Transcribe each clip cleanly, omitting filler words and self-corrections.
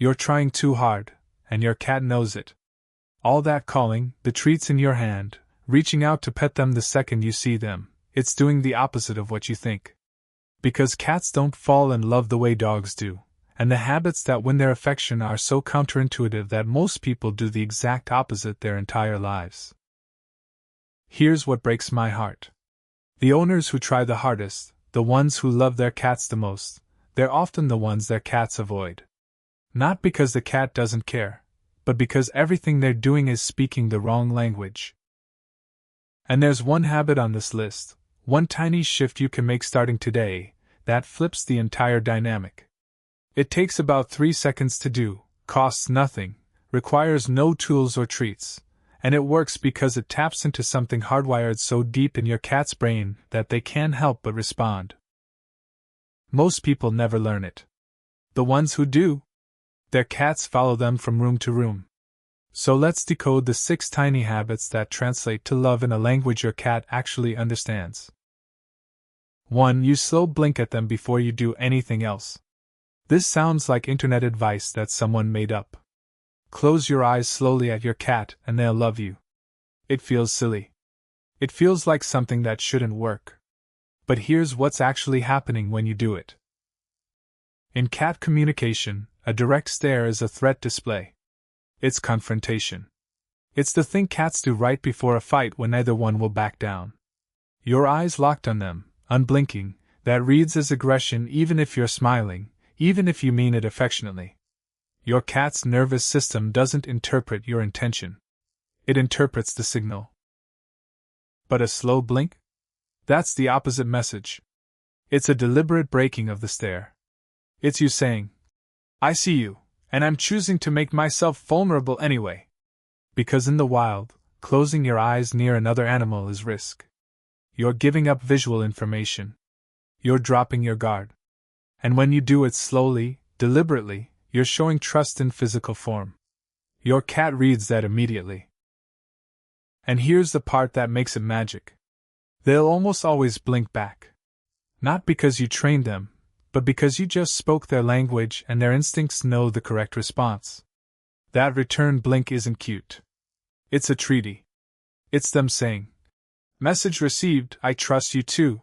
You're trying too hard, and your cat knows it. All that calling, the treats in your hand, reaching out to pet them the second you see them, it's doing the opposite of what you think. Because cats don't fall in love the way dogs do, and the habits that win their affection are so counterintuitive that most people do the exact opposite their entire lives. Here's what breaks my heart. The owners who try the hardest, the ones who love their cats the most, they're often the ones their cats avoid. Not because the cat doesn't care, but because everything they're doing is speaking the wrong language. And there's one habit on this list, one tiny shift you can make starting today, that flips the entire dynamic. It takes about 3 seconds to do, costs nothing, requires no tools or treats, and it works because it taps into something hardwired so deep in your cat's brain that they can't help but respond. Most people never learn it. The ones who do, their cats follow them from room to room. So let's decode the 6 tiny habits that translate to love in a language your cat actually understands. 1. You slow blink at them before you do anything else. This sounds like internet advice that someone made up. Close your eyes slowly at your cat and they'll love you. It feels silly. It feels like something that shouldn't work. But here's what's actually happening when you do it. In cat communication, a direct stare is a threat display. It's confrontation. It's the thing cats do right before a fight when neither one will back down. Your eyes locked on them, unblinking, that reads as aggression even if you're smiling, even if you mean it affectionately. Your cat's nervous system doesn't interpret your intention. It interprets the signal. But a slow blink? That's the opposite message. It's a deliberate breaking of the stare. It's you saying, I see you, and I'm choosing to make myself vulnerable anyway. Because in the wild, closing your eyes near another animal is risk. You're giving up visual information. You're dropping your guard. And when you do it slowly, deliberately, you're showing trust in physical form. Your cat reads that immediately. And here's the part that makes it magic. They'll almost always blink back. Not because you trained them, but because you just spoke their language and their instincts know the correct response. That return blink isn't cute. It's a treaty. It's them saying, message received, I trust you too.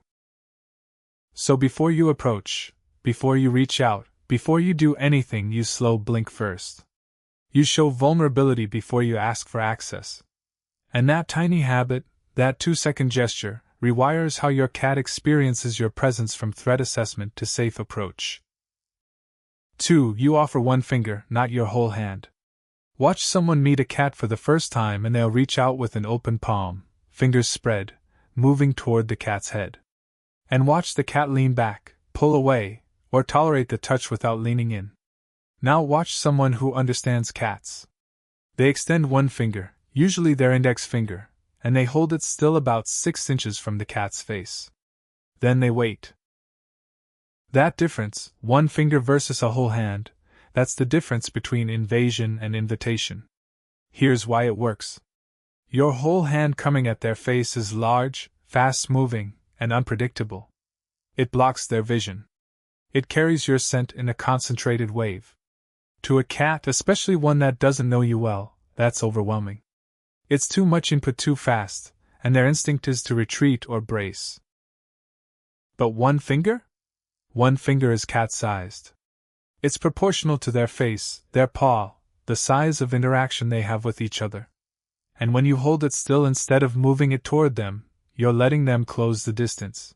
So before you approach, before you reach out, before you do anything, you slow blink first. You show vulnerability before you ask for access. And that tiny habit, that 2-second gesture, rewires how your cat experiences your presence from threat assessment to safe approach. 2. You offer one finger, not your whole hand. Watch someone meet a cat for the first time and they'll reach out with an open palm, fingers spread, moving toward the cat's head. And watch the cat lean back, pull away, or tolerate the touch without leaning in. Now watch someone who understands cats. They extend one finger, usually their index finger, and they hold it still about 6 inches from the cat's face. Then they wait. That difference, one finger versus a whole hand, that's the difference between invasion and invitation. Here's why it works. Your whole hand coming at their face is large, fast-moving, and unpredictable. It blocks their vision. It carries your scent in a concentrated wave. To a cat, especially one that doesn't know you well, that's overwhelming. It's too much input too fast, and their instinct is to retreat or brace. But one finger? One finger is cat-sized. It's proportional to their face, their paw, the size of interaction they have with each other. And when you hold it still instead of moving it toward them, you're letting them close the distance.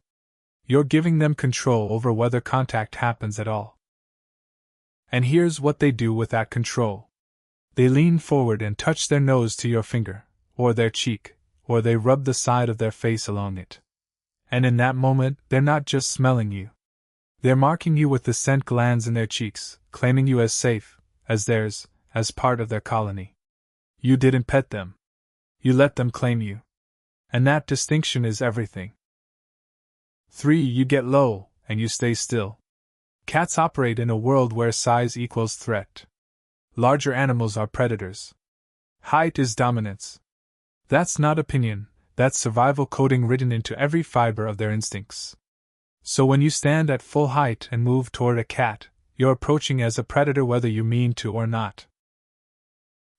You're giving them control over whether contact happens at all. And here's what they do with that control. They lean forward and touch their nose to your finger, or their cheek, or they rub the side of their face along it. And in that moment, they're not just smelling you. They're marking you with the scent glands in their cheeks, claiming you as safe, as theirs, as part of their colony. You didn't pet them. You let them claim you. And that distinction is everything. 3. You get low, and you stay still. Cats operate in a world where size equals threat. Larger animals are predators. Height is dominance. That's not opinion, that's survival coding written into every fiber of their instincts. So when you stand at full height and move toward a cat, you're approaching as a predator whether you mean to or not.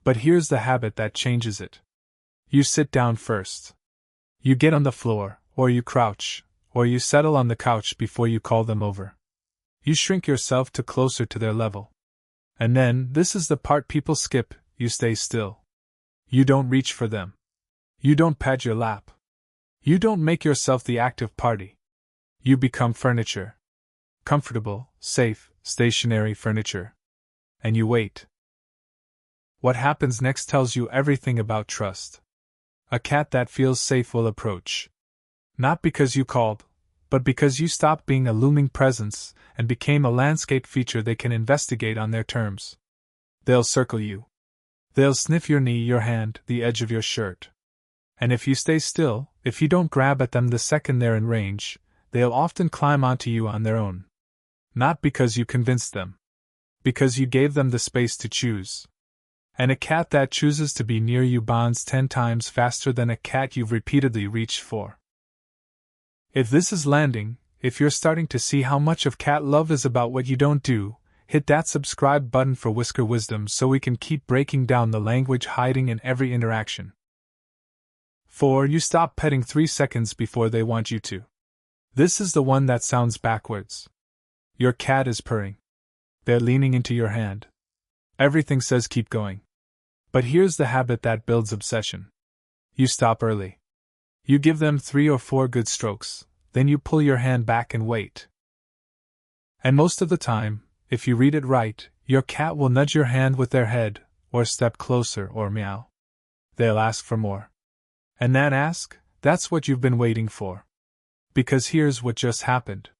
But here's the habit that changes it. You sit down first. You get on the floor, or you crouch, or you settle on the couch before you call them over. You shrink yourself to closer to their level. And then, this is the part people skip, you stay still. You don't reach for them. You don't pat your lap. You don't make yourself the active party. You become furniture. Comfortable, safe, stationary furniture. And you wait. What happens next tells you everything about trust. A cat that feels safe will approach. Not because you called, but because you stopped being a looming presence and became a landscape feature they can investigate on their terms. They'll circle you. They'll sniff your knee, your hand, the edge of your shirt. And if you stay still, if you don't grab at them the second they're in range, they'll often climb onto you on their own. Not because you convinced them. Because you gave them the space to choose. And a cat that chooses to be near you bonds 10 times faster than a cat you've repeatedly reached for. If this is landing, if you're starting to see how much of cat love is about what you don't do, hit that subscribe button for Whisker Wisdom so we can keep breaking down the language hiding in every interaction. 4. You stop petting 3 seconds before they want you to. This is the one that sounds backwards. Your cat is purring. They're leaning into your hand. Everything says keep going. But here's the habit that builds obsession. You stop early. You give them 3 or 4 good strokes, then you pull your hand back and wait. And most of the time, if you read it right, your cat will nudge your hand with their head, or step closer, or meow. They'll ask for more. And that ask, that's what you've been waiting for. Because here's what just happened.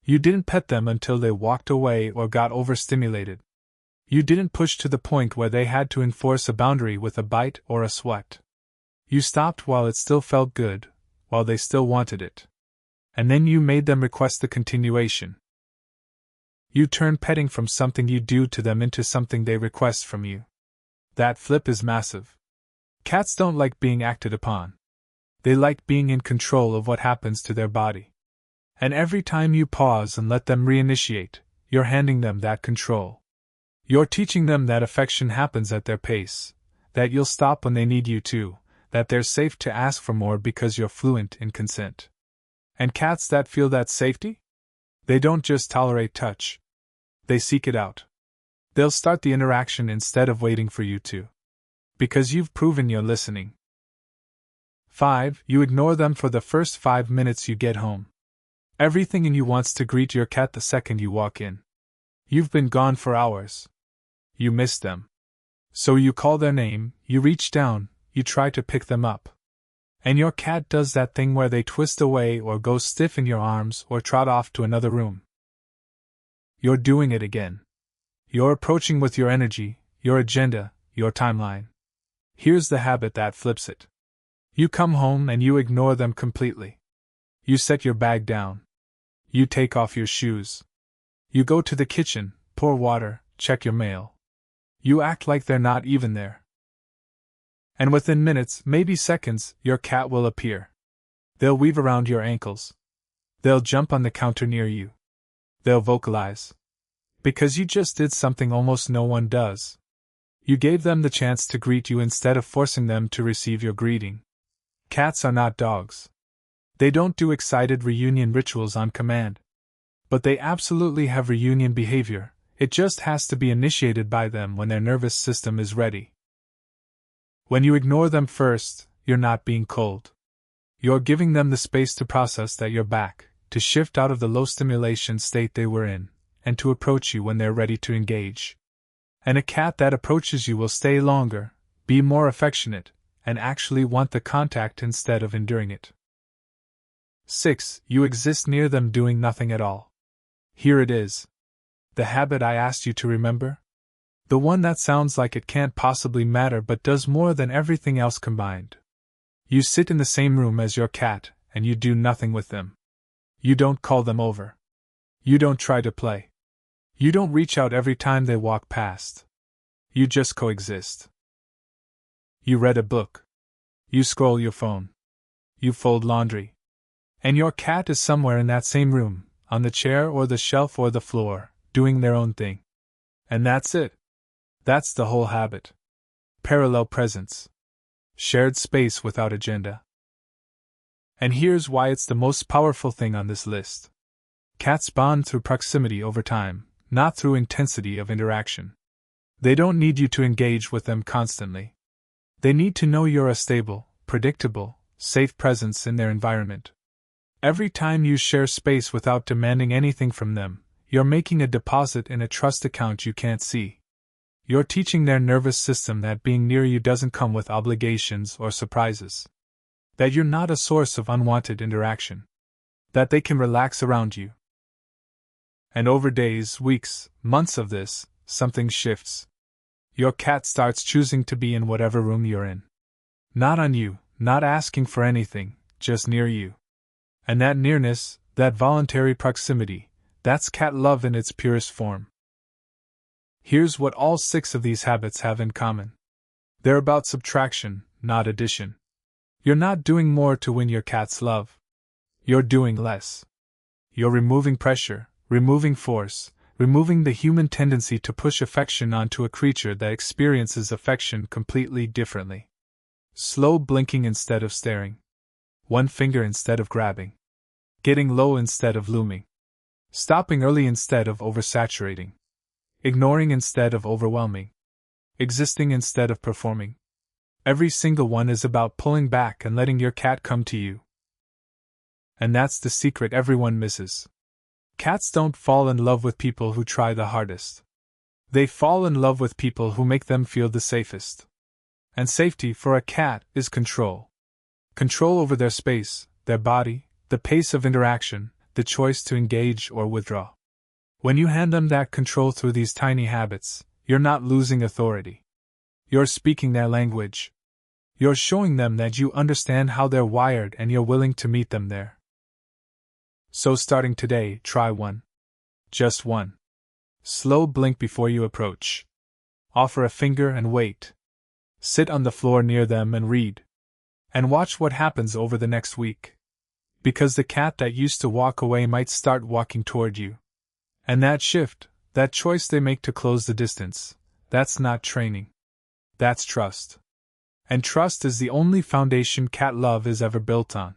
You didn't pet them until they walked away or got overstimulated. You didn't push to the point where they had to enforce a boundary with a bite or a sweat. You stopped while it still felt good, while they still wanted it. And then you made them request the continuation. You turned petting from something you do to them into something they request from you. That flip is massive. Cats don't like being acted upon. They like being in control of what happens to their body. And every time you pause and let them reinitiate, you're handing them that control. You're teaching them that affection happens at their pace, that you'll stop when they need you to, that they're safe to ask for more because you're fluent in consent. And cats that feel that safety? They don't just tolerate touch. They seek it out. They'll start the interaction instead of waiting for you to. Because you've proven you're listening. 5. You ignore them for the first 5 minutes you get home. Everything in you wants to greet your cat the second you walk in. You've been gone for hours. You miss them. So you call their name, you reach down, you try to pick them up. And your cat does that thing where they twist away or go stiff in your arms or trot off to another room. You're doing it again. You're approaching with your energy, your agenda, your timeline. Here's the habit that flips it. You come home and you ignore them completely. You set your bag down. You take off your shoes. You go to the kitchen, pour water, check your mail. You act like they're not even there. And within minutes, maybe seconds, your cat will appear. They'll weave around your ankles. They'll jump on the counter near you. They'll vocalize. Because you just did something almost no one does. You gave them the chance to greet you instead of forcing them to receive your greeting. Cats are not dogs. They don't do excited reunion rituals on command. But they absolutely have reunion behavior. It just has to be initiated by them when their nervous system is ready. When you ignore them first, you're not being cold. You're giving them the space to process that you're back, to shift out of the low stimulation state they were in, and to approach you when they're ready to engage. And a cat that approaches you will stay longer, be more affectionate, and actually want the contact instead of enduring it. 6. You exist near them doing nothing at all. Here it is. The habit I asked you to remember? The one that sounds like it can't possibly matter but does more than everything else combined. You sit in the same room as your cat, and you do nothing with them. You don't call them over. You don't try to play. You don't reach out every time they walk past. You just coexist. You read a book. You scroll your phone. You fold laundry. And your cat is somewhere in that same room, on the chair or the shelf or the floor, doing their own thing. And that's it. That's the whole habit. Parallel presence. Shared space without agenda. And here's why it's the most powerful thing on this list. Cats bond through proximity over time, not through intensity of interaction. They don't need you to engage with them constantly. They need to know you're a stable, predictable, safe presence in their environment. Every time you share space without demanding anything from them, you're making a deposit in a trust account you can't see. You're teaching their nervous system that being near you doesn't come with obligations or surprises. That you're not a source of unwanted interaction. That they can relax around you. And over days, weeks, months of this, something shifts. Your cat starts choosing to be in whatever room you're in. Not on you, not asking for anything, just near you. And that nearness, that voluntary proximity, that's cat love in its purest form. Here's what all 6 of these habits have in common. They're about subtraction, not addition. You're not doing more to win your cat's love. You're doing less. You're removing pressure, removing force, removing the human tendency to push affection onto a creature that experiences affection completely differently. Slow blinking instead of staring. One finger instead of grabbing. Getting low instead of looming. Stopping early instead of oversaturating. Ignoring instead of overwhelming. Existing instead of performing. Every single one is about pulling back and letting your cat come to you. And that's the secret everyone misses. Cats don't fall in love with people who try the hardest. They fall in love with people who make them feel the safest. And safety for a cat is control. Control over their space, their body, the pace of interaction, the choice to engage or withdraw. When you hand them that control through these tiny habits, you're not losing authority. You're speaking their language. You're showing them that you understand how they're wired and you're willing to meet them there. So starting today, try one. Just one. Slow blink before you approach. Offer a finger and wait. Sit on the floor near them and read. And watch what happens over the next week. Because the cat that used to walk away might start walking toward you. And that shift, that choice they make to close the distance, that's not training. That's trust. And trust is the only foundation cat love is ever built on.